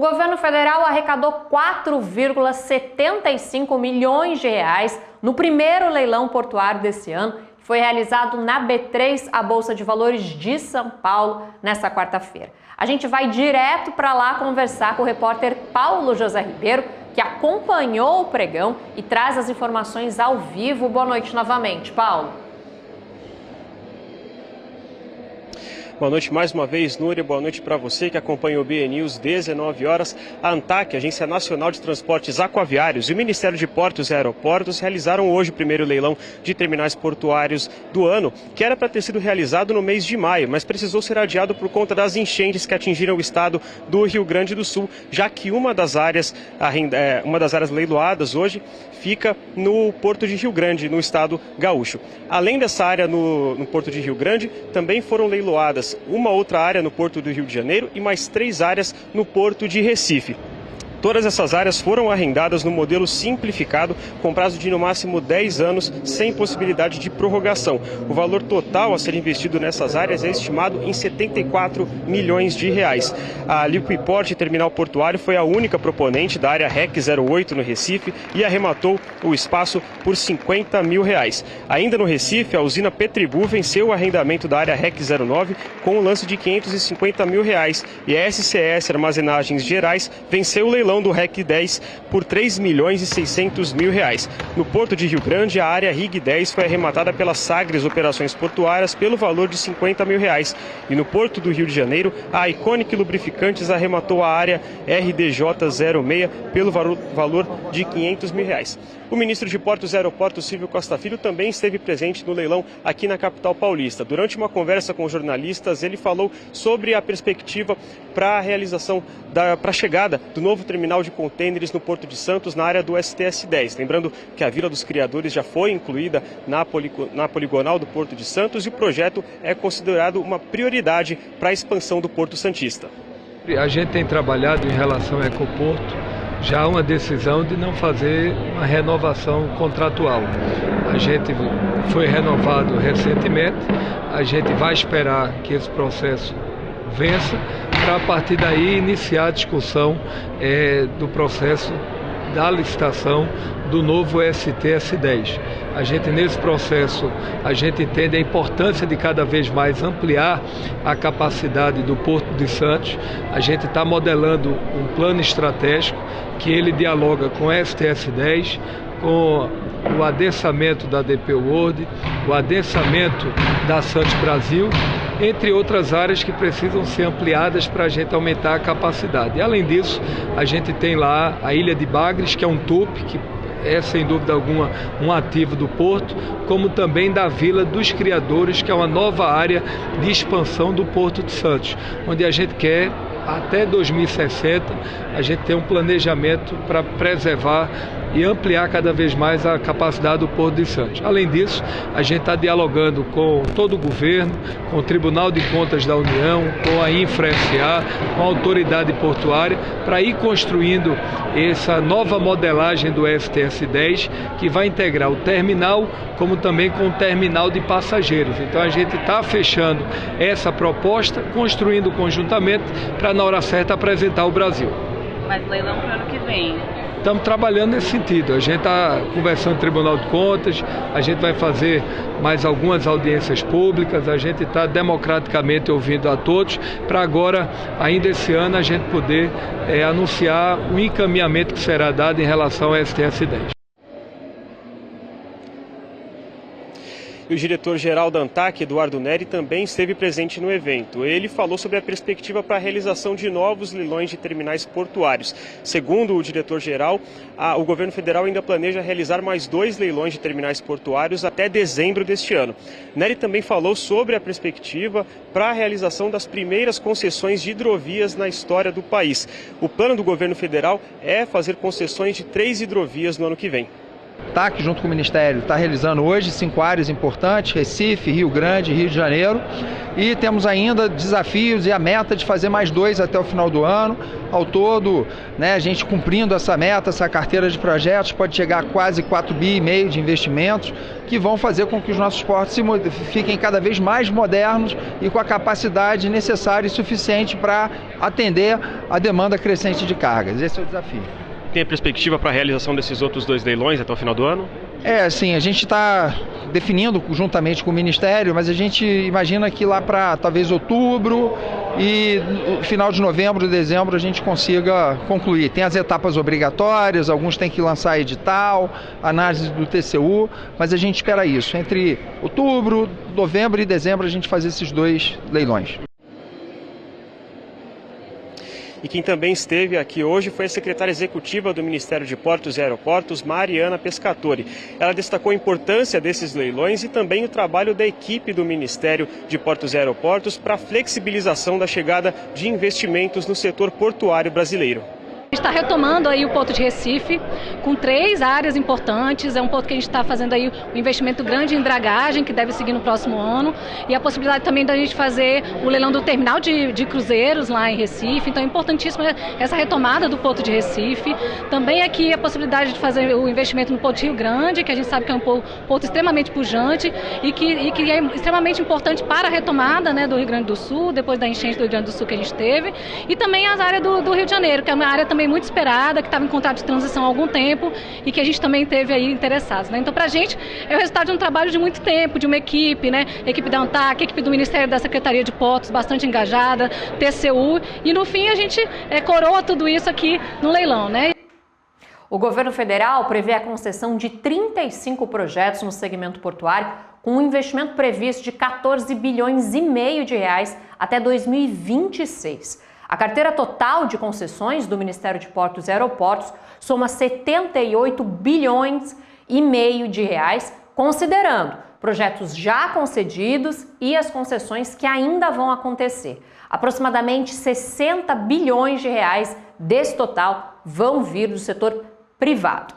governo federal arrecadou 4,75 milhões de reais no primeiro leilão portuário desse ano, que foi realizado na B3, a Bolsa de Valores de São Paulo, nesta quarta-feira. A gente vai direto para lá conversar com o repórter Paulo José Ribeiro, que acompanhou o pregão e traz as informações ao vivo. Boa noite novamente, Paulo. Boa noite mais uma vez, Núria. Boa noite para você que acompanha o BN News, 19 horas. A ANTAQ, Agência Nacional de Transportes Aquaviários, e o Ministério de Portos e Aeroportos realizaram hoje o primeiro leilão de terminais portuários do ano, que era para ter sido realizado no mês de maio, mas precisou ser adiado por conta das enchentes que atingiram o estado do Rio Grande do Sul, já que uma das áreas leiloadas hoje fica no Porto de Rio Grande, no estado gaúcho. Além dessa área no Porto de Rio Grande, também foram leiloadas uma outra área no Porto do Rio de Janeiro e mais 3 áreas no Porto de Recife. Todas essas áreas foram arrendadas no modelo simplificado, com prazo de no máximo 10 anos, sem possibilidade de prorrogação. O valor total a ser investido nessas áreas é estimado em 74 milhões de reais. A Liquiport Terminal Portuário foi a única proponente da área REC 08 no Recife e arrematou o espaço por 50 mil reais. Ainda no Recife, a usina Petribu venceu o arrendamento da área REC 09 com um lance de 550 mil reais e a SCS Armazenagens Gerais venceu o leilão do REC 10 por 3 milhões e 600 mil reais. No Porto de Rio Grande, a área RIG 10 foi arrematada pela Sagres Operações Portuárias pelo valor de 50 mil reais. E no Porto do Rio de Janeiro, a Iconic Lubrificantes arrematou a área RDJ 06 pelo valor de 500 mil reais. O ministro de Portos e Aeroportos, Silvio Costa Filho, também esteve presente no leilão aqui na capital paulista. Durante uma conversa com jornalistas, ele falou sobre a perspectiva para a realização, para a chegada do novo terminal de contêineres no Porto de Santos, na área do STS-10. Lembrando que a Vila dos Criadores já foi incluída na poligonal do Porto de Santos e o projeto é considerado uma prioridade para a expansão do Porto Santista. A gente tem trabalhado em relação ao Ecoporto, já há uma decisão de não fazer uma renovação contratual. A gente foi renovado recentemente, a gente vai esperar que esse processo vença, para a partir daí iniciar a discussão do processo da licitação do novo STS-10. A gente, nesse processo, a gente entende a importância de cada vez mais ampliar a capacidade do Porto de Santos. A gente está modelando um plano estratégico que ele dialoga com o STS-10, com o adensamento da DP World, o adensamento da Santos Brasil, entre outras áreas que precisam ser ampliadas para a gente aumentar a capacidade. E, além disso, a gente tem lá a Ilha de Bagres, que é um TUP, que é sem dúvida alguma um ativo do Porto, como também da Vila dos Criadores, que é uma nova área de expansão do Porto de Santos, onde a gente quer, até 2060, a gente tem um planejamento para preservar e ampliar cada vez mais a capacidade do Porto de Santos. Além disso, a gente está dialogando com todo o governo, com o Tribunal de Contas da União, com a Infra-SA, com a Autoridade Portuária, para ir construindo essa nova modelagem do STS-10, que vai integrar o terminal, como também com o terminal de passageiros. Então a gente está fechando essa proposta, construindo conjuntamente, para na hora certa apresentar ao Brasil. Mas leilão para o ano que vem? Estamos trabalhando nesse sentido. A gente está conversando com o Tribunal de Contas, a gente vai fazer mais algumas audiências públicas, a gente está democraticamente ouvindo a todos, para agora, ainda esse ano, a gente poder anunciar o encaminhamento que será dado em relação ao STS-10. E o diretor-geral da ANTAQ, Eduardo Neri, também esteve presente no evento. Ele falou sobre a perspectiva para a realização de novos leilões de terminais portuários. Segundo o diretor-geral, o governo federal ainda planeja realizar mais 2 leilões de terminais portuários até dezembro deste ano. Neri também falou sobre a perspectiva para a realização das primeiras concessões de hidrovias na história do país. O plano do governo federal é fazer concessões de 3 hidrovias no ano que vem. TAC, junto com o Ministério, está realizando hoje 5 áreas importantes: Recife, Rio Grande, Rio de Janeiro, e temos ainda desafios e a meta de fazer mais 2 até o final do ano. Ao todo, a gente cumprindo essa meta, essa carteira de projetos pode chegar a quase 4,5 bi de investimentos, que vão fazer com que os nossos portos fiquem cada vez mais modernos e com a capacidade necessária e suficiente para atender a demanda crescente de cargas. Esse é o desafio. Tem a perspectiva para a realização desses outros 2 leilões até o final do ano? Sim, a gente está definindo juntamente com o Ministério, mas a gente imagina que lá para talvez outubro e no final de novembro, dezembro, a gente consiga concluir. Tem as etapas obrigatórias, alguns têm que lançar edital, análise do TCU, mas a gente espera isso. Entre outubro, novembro e dezembro a gente fazer esses 2 leilões. E quem também esteve aqui hoje foi a secretária executiva do Ministério de Portos e Aeroportos, Mariana Pescatori. Ela destacou a importância desses leilões e também o trabalho da equipe do Ministério de Portos e Aeroportos para a flexibilização da chegada de investimentos no setor portuário brasileiro. A gente está retomando aí o Porto de Recife com 3 áreas importantes. É um porto que a gente está fazendo aí um investimento grande em dragagem, que deve seguir no próximo ano, e a possibilidade também da gente fazer o leilão do terminal de cruzeiros lá em Recife. Então é importantíssima essa retomada do Porto de Recife. Também aqui a possibilidade de fazer o investimento no Porto de Rio Grande, que a gente sabe que é um porto extremamente pujante e que é extremamente importante para a retomada, do Rio Grande do Sul, depois da enchente do Rio Grande do Sul que a gente teve. E também as áreas do Rio de Janeiro, que é uma área também muito esperada, que estava em contrato de transição há algum tempo e que a gente também teve aí interessados. Então, para a gente, é o resultado de um trabalho de muito tempo, de uma equipe, equipe da ANTAC, equipe do Ministério da Secretaria de Portos, bastante engajada, TCU, e no fim a gente coroa tudo isso aqui no leilão, O governo federal prevê a concessão de 35 projetos no segmento portuário, com um investimento previsto de 14,5 bilhões de reais até 2026. A carteira total de concessões do Ministério de Portos e Aeroportos soma 78,5 bilhões de reais, considerando projetos já concedidos e as concessões que ainda vão acontecer. Aproximadamente 60 bilhões de reais desse total vão vir do setor privado.